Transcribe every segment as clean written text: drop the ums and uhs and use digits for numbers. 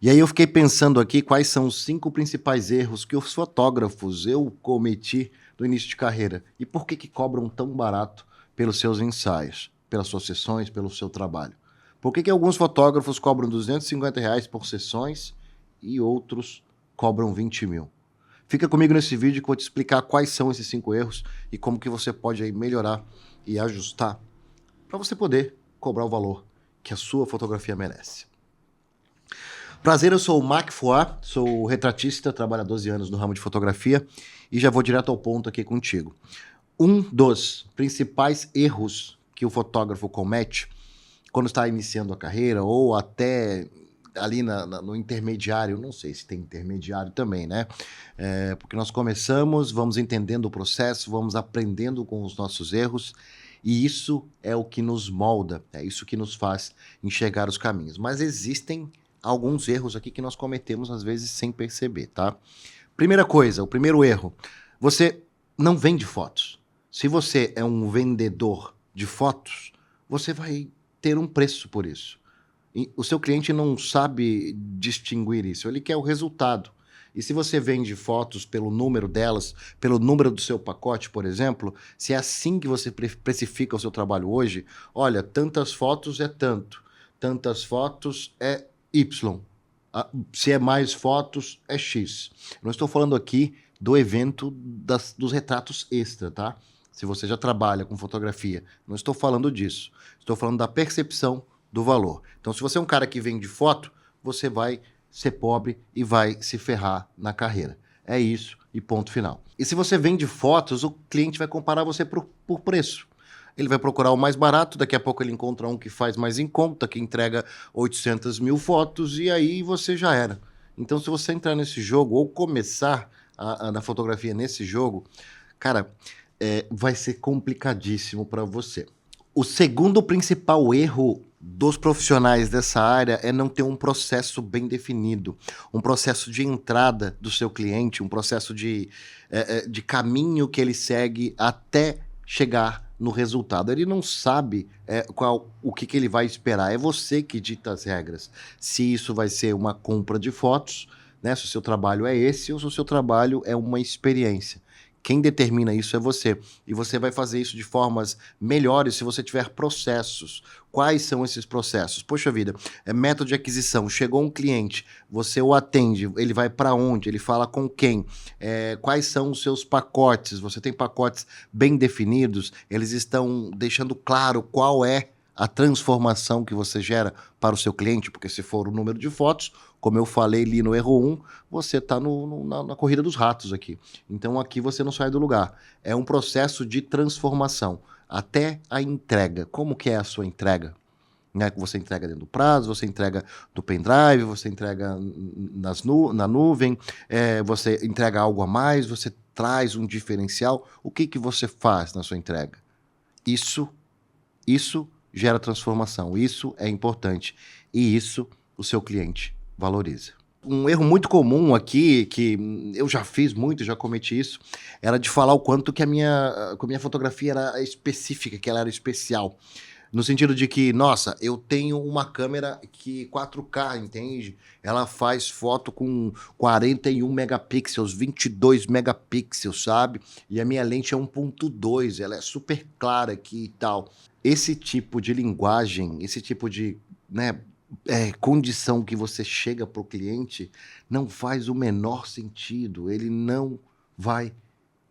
E aí eu fiquei pensando aqui quais são os 5 principais erros que os fotógrafos eu cometi no início de carreira e por que cobram tão barato pelos seus ensaios, pelas suas sessões, pelo seu trabalho. Por que alguns fotógrafos cobram R$ 250 por sessões e outros cobram 20 mil? Fica comigo nesse vídeo que eu vou te explicar quais são esses 5 erros e como que você pode aí melhorar e ajustar para você poder cobrar o valor que a sua fotografia merece. Prazer, eu sou o Mac Foá, sou retratista, trabalho há 12 anos no ramo de fotografia e já vou direto ao ponto aqui contigo. Um dos principais erros que o fotógrafo comete quando está iniciando a carreira ou até ali no intermediário, não sei se tem intermediário também, né? Porque nós começamos, vamos entendendo o processo, vamos aprendendo com os nossos erros e isso é o que nos molda, é isso que nos faz enxergar os caminhos. Mas existem alguns erros aqui que nós cometemos às vezes sem perceber, tá? Primeira coisa, o primeiro erro, você não vende fotos. Se você é um vendedor de fotos, você vai ter um preço por isso. E o seu cliente não sabe distinguir isso, ele quer o resultado. E se você vende fotos pelo número delas, pelo número do seu pacote, por exemplo, se é assim que você precifica o seu trabalho hoje, olha, tantas fotos é tanto, tantas fotos é Y. Se é mais fotos, é X. Não estou falando aqui do evento dos retratos extra, tá? Se você já trabalha com fotografia, não estou falando disso. Estou falando da percepção do valor. Então, se você é um cara que vende foto, você vai ser pobre e vai se ferrar na carreira. É isso e ponto final. E se você vende fotos, o cliente vai comparar você por preço. Ele vai procurar o mais barato, daqui a pouco ele encontra um que faz mais em conta, que entrega 800 mil fotos e aí você já era. Então, se você entrar nesse jogo ou começar na fotografia nesse jogo, cara, vai ser complicadíssimo para você. O segundo principal erro dos profissionais dessa área é não ter um processo bem definido, um processo de entrada do seu cliente, um processo de caminho que ele segue até chegar no resultado. Ele não sabe o que ele vai esperar, é você que dita as regras. Se isso vai ser uma compra de fotos, né, se o seu trabalho é esse ou se o seu trabalho é uma experiência. Quem determina isso é você. E você vai fazer isso de formas melhores se você tiver processos. Quais são esses processos? Poxa vida, método de aquisição. Chegou um cliente, você o atende, ele vai para onde? Ele fala com quem? Quais são os seus pacotes? Você tem pacotes bem definidos? Eles estão deixando claro qual é a transformação que você gera para o seu cliente, porque se for o número de fotos, como eu falei ali no erro 1, você está na corrida dos ratos aqui. Então aqui você não sai do lugar. É um processo de transformação até a entrega. Como que é a sua entrega? Né? Você entrega dentro do prazo, você entrega do pendrive, você entrega na nuvem, você entrega algo a mais, você traz um diferencial. O que você faz na sua entrega? Isso gera transformação, isso é importante e isso o seu cliente valoriza. Um erro muito comum aqui, que eu já fiz muito, já cometi isso, era de falar o quanto que a minha fotografia era específica, que ela era especial. No sentido de que, nossa, eu tenho uma câmera que 4K, entende? Ela faz foto com 41 megapixels, 22 megapixels, sabe? E a minha lente é 1.2, ela é super clara aqui e tal. Esse tipo de linguagem, esse tipo de, né, condição que você chega para o cliente não faz o menor sentido. Ele não vai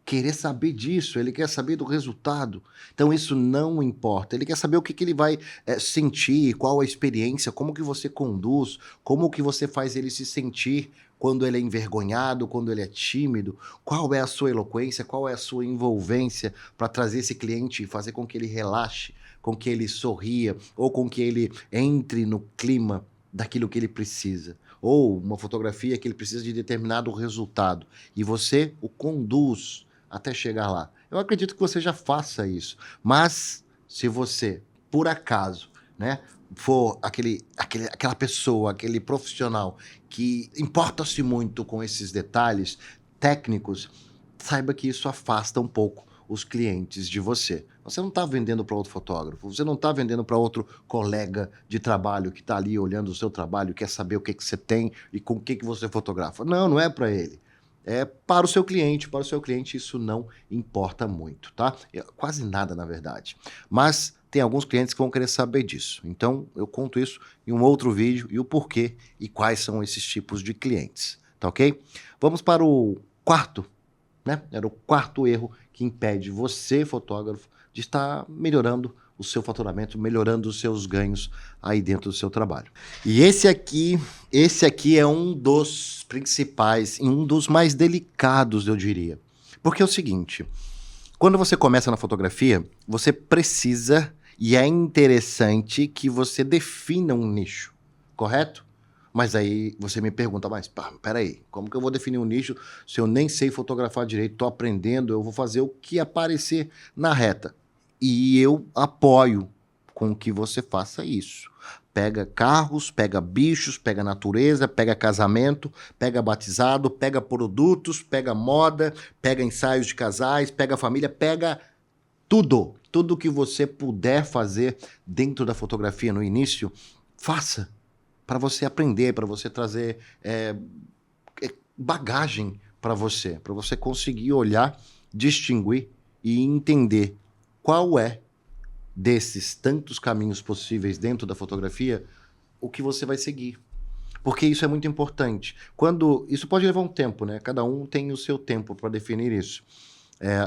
querer saber disso, ele quer saber do resultado. Então isso não importa, ele quer saber o que ele vai sentir, qual a experiência, como que você conduz, como que você faz ele se sentir quando ele é envergonhado, quando ele é tímido, qual é a sua eloquência, qual é a sua envolvência para trazer esse cliente e fazer com que ele relaxe, com que ele sorria, ou com que ele entre no clima daquilo que ele precisa. Ou uma fotografia que ele precisa de determinado resultado, e você o conduz até chegar lá. Eu acredito que você já faça isso, mas se você, por acaso, né, for aquela pessoa, aquele profissional que importa-se muito com esses detalhes técnicos, saiba que isso afasta um pouco os clientes de você. Você não está vendendo para outro fotógrafo, você não está vendendo para outro colega de trabalho que está ali olhando o seu trabalho, quer saber o que você tem e com o que você fotografa. Não, não é para ele. É para o seu cliente. Para o seu cliente isso não importa muito, tá? Quase nada, na verdade. Mas tem alguns clientes que vão querer saber disso. Então, eu conto isso em um outro vídeo e o porquê e quais são esses tipos de clientes, tá ok? Vamos para o quarto, né? Era o quarto erro que impede você, fotógrafo, de estar melhorando o seu faturamento, melhorando os seus ganhos aí dentro do seu trabalho. E esse aqui é um dos principais e um dos mais delicados, eu diria. Porque é o seguinte, quando você começa na fotografia, você precisa e é interessante que você defina um nicho, correto? Mas aí você me pergunta, mas peraí, como que eu vou definir um nicho se eu nem sei fotografar direito, estou aprendendo, eu vou fazer o que aparecer na reta. E eu apoio com que você faça isso. Pega carros, pega bichos, pega natureza, pega casamento, pega batizado, pega produtos, pega moda, pega ensaios de casais, pega família, pega tudo. Tudo que você puder fazer dentro da fotografia no início, faça. Para você aprender, para você trazer bagagem para você conseguir olhar, distinguir e entender qual é desses tantos caminhos possíveis dentro da fotografia o que você vai seguir. Porque isso é muito importante. Isso pode levar um tempo, né? Cada um tem o seu tempo para definir isso.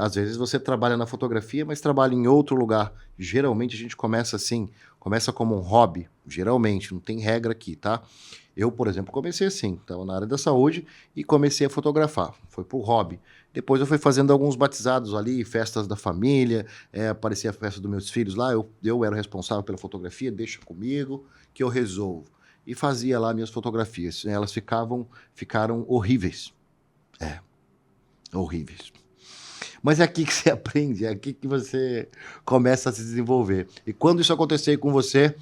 Às vezes você trabalha na fotografia, mas trabalha em outro lugar. Geralmente a gente começa assim, começa como um hobby, geralmente, não tem regra aqui, tá? Eu, por exemplo, comecei assim, estava na área da saúde e comecei a fotografar, foi por hobby. Depois eu fui fazendo alguns batizados ali, festas da família, aparecia a festa dos meus filhos lá, eu era o responsável pela fotografia, deixa comigo que eu resolvo. E fazia lá minhas fotografias, elas ficaram horríveis. Horríveis. Mas é aqui que você aprende, é aqui que você começa a se desenvolver. E quando isso acontecer com você,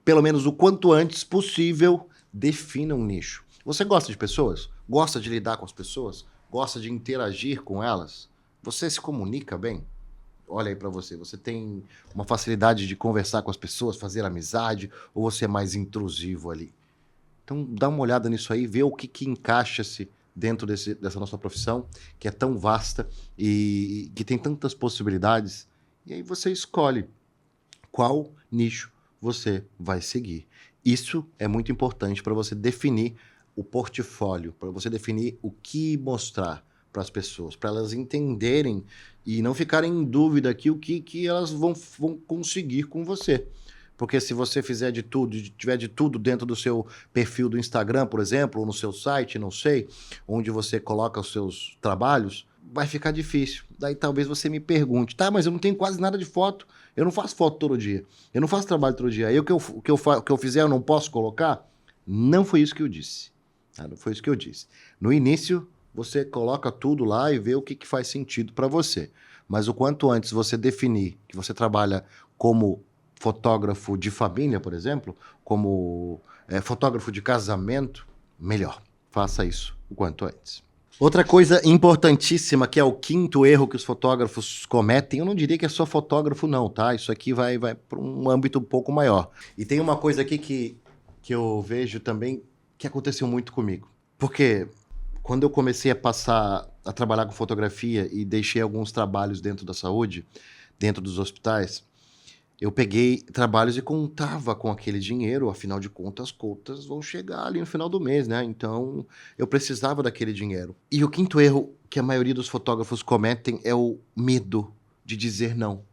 pelo menos o quanto antes possível, defina um nicho. Você gosta de pessoas? Gosta de lidar com as pessoas? Gosta de interagir com elas? Você se comunica bem? Olha aí pra você, você tem uma facilidade de conversar com as pessoas, fazer amizade, ou você é mais intrusivo ali? Então dá uma olhada nisso aí, vê o que encaixa-se dentro dessa nossa profissão, que é tão vasta e que tem tantas possibilidades, e aí você escolhe qual nicho você vai seguir. Isso é muito importante para você definir o portfólio, para você definir o que mostrar para as pessoas, para elas entenderem e não ficarem em dúvida aqui o que elas vão conseguir com você. Porque se você fizer de tudo, tiver de tudo dentro do seu perfil do Instagram, por exemplo, ou no seu site, não sei, onde você coloca os seus trabalhos, vai ficar difícil. Daí talvez você me pergunte, tá, mas eu não tenho quase nada de foto, eu não faço foto todo dia, eu não faço trabalho todo dia, aí o que eu fizer eu não posso colocar? Não foi isso que eu disse. Tá? Não foi isso que eu disse. No início, você coloca tudo lá e vê o que faz sentido para você. Mas o quanto antes você definir que você trabalha como fotógrafo de família, por exemplo, como fotógrafo de casamento, melhor. Faça isso o quanto antes. Outra coisa importantíssima, que é o quinto erro que os fotógrafos cometem, eu não diria que é só fotógrafo não, tá? Isso aqui vai para um âmbito um pouco maior. E tem uma coisa aqui que eu vejo também que aconteceu muito comigo. Porque quando eu comecei a trabalhar com fotografia e deixei alguns trabalhos dentro da saúde, dentro dos hospitais, eu peguei trabalhos e contava com aquele dinheiro, afinal de contas, as contas vão chegar ali no final do mês, né? Então, eu precisava daquele dinheiro. E o quinto erro que a maioria dos fotógrafos cometem é o medo de dizer não.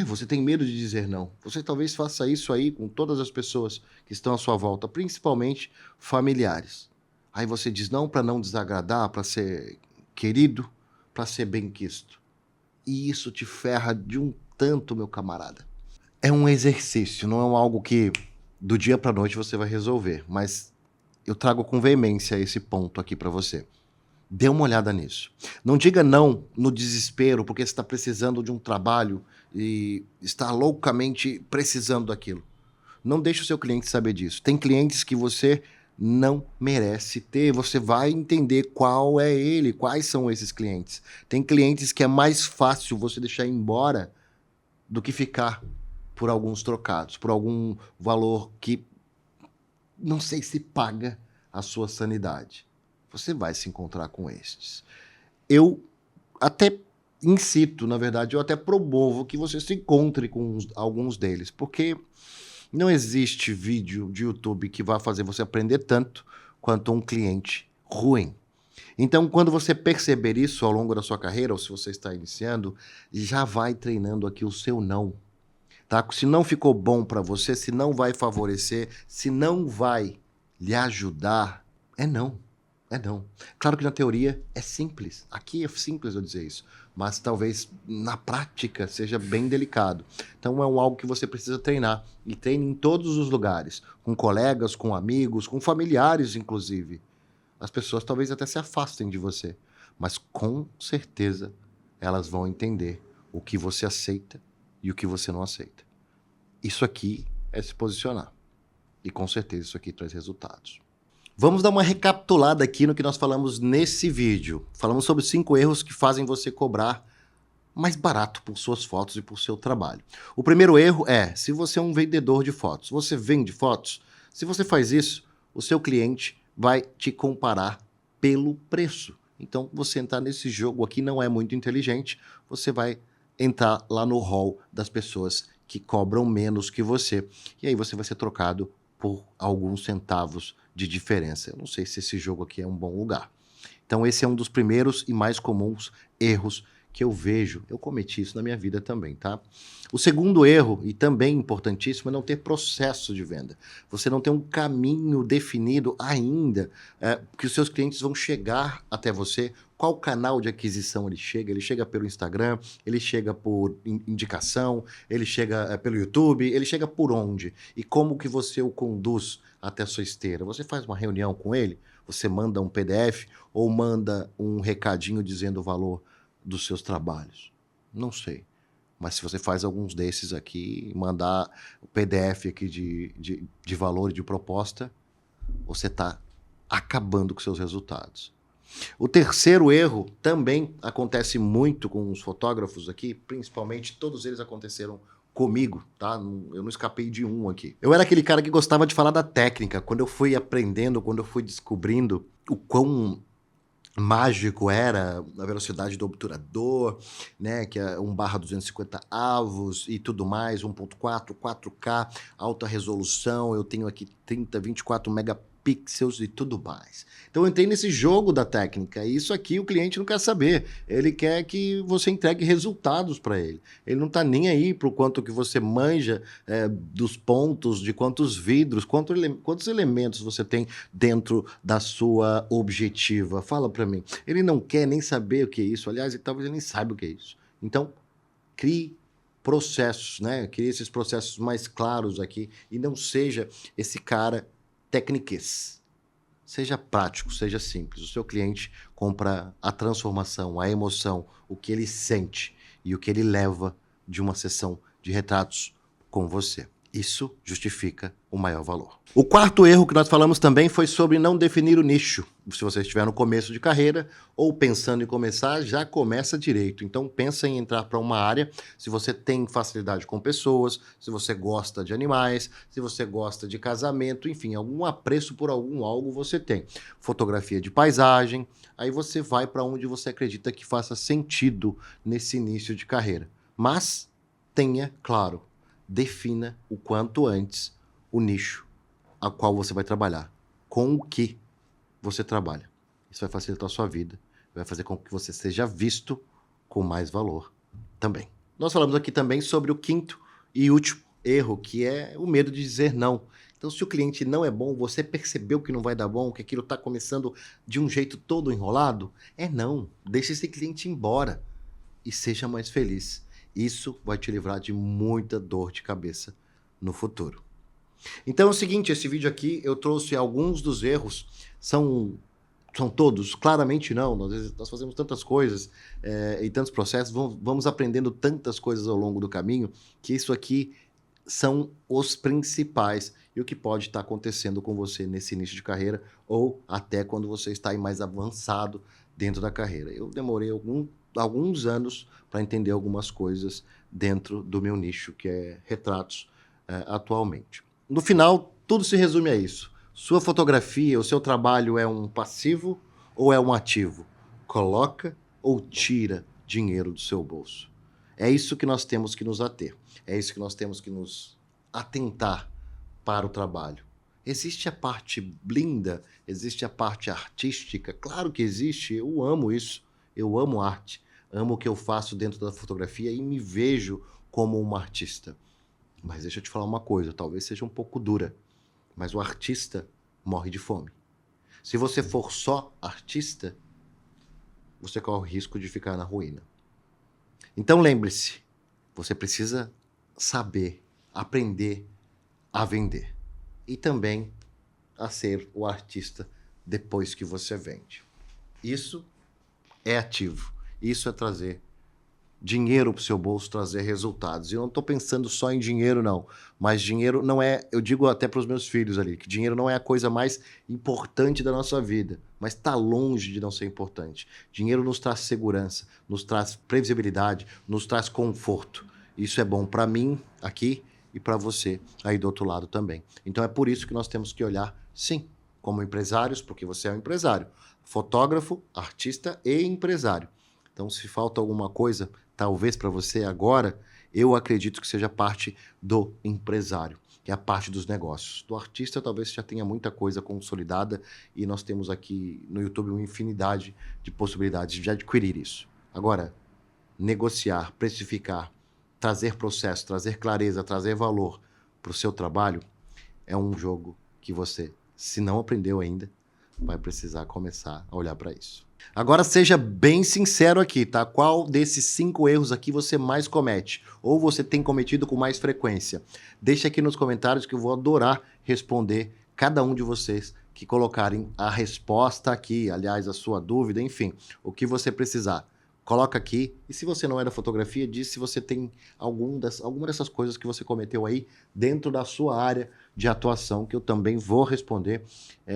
Você tem medo de dizer não. Você talvez faça isso aí com todas as pessoas que estão à sua volta, principalmente familiares. Aí você diz não para não desagradar, para ser querido, para ser bem-quisto. E isso te ferra de um tanto, meu camarada. É um exercício, não é algo que do dia para a noite você vai resolver, mas eu trago com veemência esse ponto aqui para você. Dê uma olhada nisso. Não diga não no desespero, porque você está precisando de um trabalho e está loucamente precisando daquilo. Não deixe o seu cliente saber disso. Tem clientes que você não merece ter. Você vai entender qual é ele, quais são esses clientes. Tem clientes que é mais fácil você deixar embora do que ficar por alguns trocados, por algum valor que não sei se paga a sua sanidade. Você vai se encontrar com estes. Eu até incito, na verdade, eu até promovo que você se encontre com alguns deles, porque não existe vídeo de YouTube que vá fazer você aprender tanto quanto um cliente ruim. Então, quando você perceber isso ao longo da sua carreira, ou se você está iniciando, já vai treinando aqui o seu não. Tá? Se não ficou bom para você, se não vai favorecer, se não vai lhe ajudar, é não. É não. Claro que na teoria é simples. Aqui é simples eu dizer isso. Mas talvez na prática seja bem delicado. Então é algo que você precisa treinar. E treine em todos os lugares. Com colegas, com amigos, com familiares, inclusive. As pessoas talvez até se afastem de você. Mas com certeza elas vão entender o que você aceita e o que você não aceita. Isso aqui é se posicionar. E com certeza isso aqui traz resultados. Vamos dar uma recapitulada aqui no que nós falamos nesse vídeo. Falamos sobre 5 erros que fazem você cobrar mais barato por suas fotos e por seu trabalho. O primeiro erro é, se você é um vendedor de fotos, você vende fotos, se você faz isso, o seu cliente vai te comparar pelo preço. Então, você entrar nesse jogo aqui não é muito inteligente, você vai entrar lá no hall das pessoas que cobram menos que você. E aí você vai ser trocado por alguns centavos de diferença. Eu não sei se esse jogo aqui é um bom lugar. Então esse é um dos primeiros e mais comuns erros que eu vejo. Eu cometi isso na minha vida também, tá? O segundo erro, e também importantíssimo, é não ter processo de venda. Você não tem um caminho definido ainda, que os seus clientes vão chegar até você. Qual canal de aquisição ele chega? Ele chega pelo Instagram, ele chega por indicação, ele chega pelo YouTube, ele chega por onde? E como que você o conduz até a sua esteira? Você faz uma reunião com ele? Você manda um PDF ou manda um recadinho dizendo o valor dos seus trabalhos? Não sei. Mas se você faz alguns desses aqui, mandar o PDF aqui de valor e de proposta, você está acabando com seus resultados. O terceiro erro também acontece muito com os fotógrafos aqui, principalmente todos eles aconteceram comigo, tá? Eu não escapei de um aqui. Eu era aquele cara que gostava de falar da técnica. Quando eu fui aprendendo, quando eu fui descobrindo o quão mágico era a velocidade do obturador, né, que é 1/250 avos e tudo mais, 1.4, 4K, alta resolução, eu tenho aqui 30, 24 megapixels e tudo mais. Então eu entrei nesse jogo da técnica, e isso aqui o cliente não quer saber, ele quer que você entregue resultados para ele. Ele não está nem aí para o quanto que você manja dos pontos, de quantos vidros, quantos elementos você tem dentro da sua objetiva. Fala para mim. Ele não quer nem saber o que é isso. Aliás, talvez ele nem saiba o que é isso. Então, crie processos, né? Crie esses processos mais claros aqui e não seja esse cara tecniquez. Seja prático, seja simples. O seu cliente compra a transformação, a emoção, o que ele sente e o que ele leva de uma sessão de retratos com você. Isso justifica o maior valor. O quarto erro que nós falamos também foi sobre não definir o nicho. Se você estiver no começo de carreira ou pensando em começar, já começa direito. Então pensa em entrar para uma área, se você tem facilidade com pessoas, se você gosta de animais, se você gosta de casamento, enfim, algum apreço por algo você tem. Fotografia de paisagem, aí você vai para onde você acredita que faça sentido nesse início de carreira. Mas tenha claro, defina o quanto antes o nicho a qual você vai trabalhar, com o que você trabalha. Isso vai facilitar a sua vida, vai fazer com que você seja visto com mais valor também. Nós falamos aqui também sobre o quinto e último erro, que é o medo de dizer não. Então, se o cliente não é bom, você percebeu que não vai dar bom, que aquilo está começando de um jeito todo enrolado, não. Deixe esse cliente embora e seja mais feliz. Isso vai te livrar de muita dor de cabeça no futuro. Então é o seguinte, esse vídeo aqui eu trouxe alguns dos erros, são todos? Claramente não, nós fazemos tantas coisas e tantos processos, vamos aprendendo tantas coisas ao longo do caminho, que isso aqui são os principais e o que pode estar acontecendo com você nesse início de carreira ou até quando você está aí mais avançado dentro da carreira. Eu demorei alguns anos para entender algumas coisas dentro do meu nicho, que é retratos atualmente. No final, tudo se resume a isso. Sua fotografia, o seu trabalho é um passivo ou é um ativo? Coloca ou tira dinheiro do seu bolso? É isso que nós temos que nos ater. É isso que nós temos que nos atentar para o trabalho. Existe a parte linda, existe a parte artística. Claro que existe, eu amo isso. Eu amo arte, amo o que eu faço dentro da fotografia e me vejo como uma artista. Mas deixa eu te falar uma coisa, talvez seja um pouco dura, mas o artista morre de fome. Se você for só artista, você corre o risco de ficar na ruína. Então lembre-se, você precisa saber, aprender a vender e também a ser o artista depois que você vende. Isso é ativo, isso é trazer dinheiro para o seu bolso, trazer resultados. E eu não estou pensando só em dinheiro, não. Mas dinheiro não é, eu digo até para os meus filhos ali, que dinheiro não é a coisa mais importante da nossa vida, mas está longe de não ser importante. Dinheiro nos traz segurança, nos traz previsibilidade, nos traz conforto. Isso é bom para mim aqui e para você aí do outro lado também. Então é por isso que nós temos que olhar, sim, como empresários, porque você é um empresário, fotógrafo, artista e empresário. Então, se falta alguma coisa, talvez para você agora, eu acredito que seja parte do empresário, que é a parte dos negócios. Do artista, talvez já tenha muita coisa consolidada e nós temos aqui no YouTube uma infinidade de possibilidades de adquirir isso. Agora, negociar, precificar, trazer processo, trazer clareza, trazer valor para o seu trabalho é um jogo que você, se não aprendeu ainda, vai precisar começar a olhar para isso. Agora seja bem sincero aqui, tá? Qual desses 5 erros aqui você mais comete? Ou você tem cometido com mais frequência? Deixa aqui nos comentários que eu vou adorar responder cada um de vocês que colocarem a resposta aqui, aliás, a sua dúvida, enfim, o que você precisar. Coloca aqui, e se você não é da fotografia, diz se você tem alguma dessas coisas que você cometeu aí dentro da sua área de atuação, que eu também vou responder,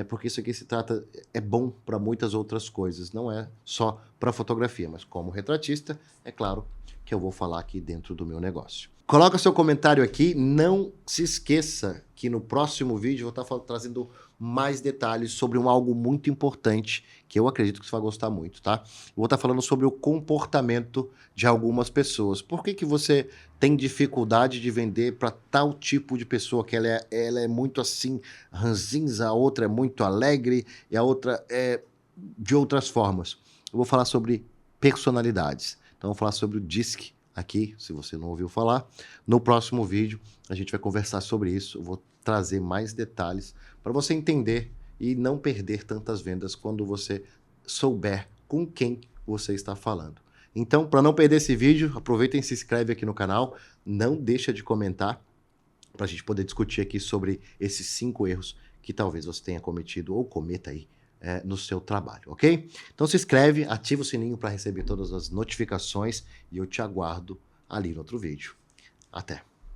porque isso aqui se trata, é bom para muitas outras coisas, não é só para fotografia, mas como retratista, é claro que eu vou falar aqui dentro do meu negócio. Coloca seu comentário aqui, não se esqueça que no próximo vídeo eu vou estar trazendo mais detalhes sobre algo muito importante, que eu acredito que você vai gostar muito, tá? Eu vou estar falando sobre o comportamento de algumas pessoas. Por que você tem dificuldade de vender para tal tipo de pessoa, que ela é muito assim, ranzinza, a outra é muito alegre e a outra é de outras formas? Eu vou falar sobre personalidades. Então, eu vou falar sobre o DISC aqui, se você não ouviu falar. No próximo vídeo, a gente vai conversar sobre isso. Eu vou trazer mais detalhes para você entender e não perder tantas vendas quando você souber com quem você está falando. Então, para não perder esse vídeo, aproveita e se inscreve aqui no canal. Não deixa de comentar para a gente poder discutir aqui sobre esses 5 erros que talvez você tenha cometido ou cometa aí no seu trabalho, ok? Então se inscreve, ativa o sininho para receber todas as notificações e eu te aguardo ali no outro vídeo. Até!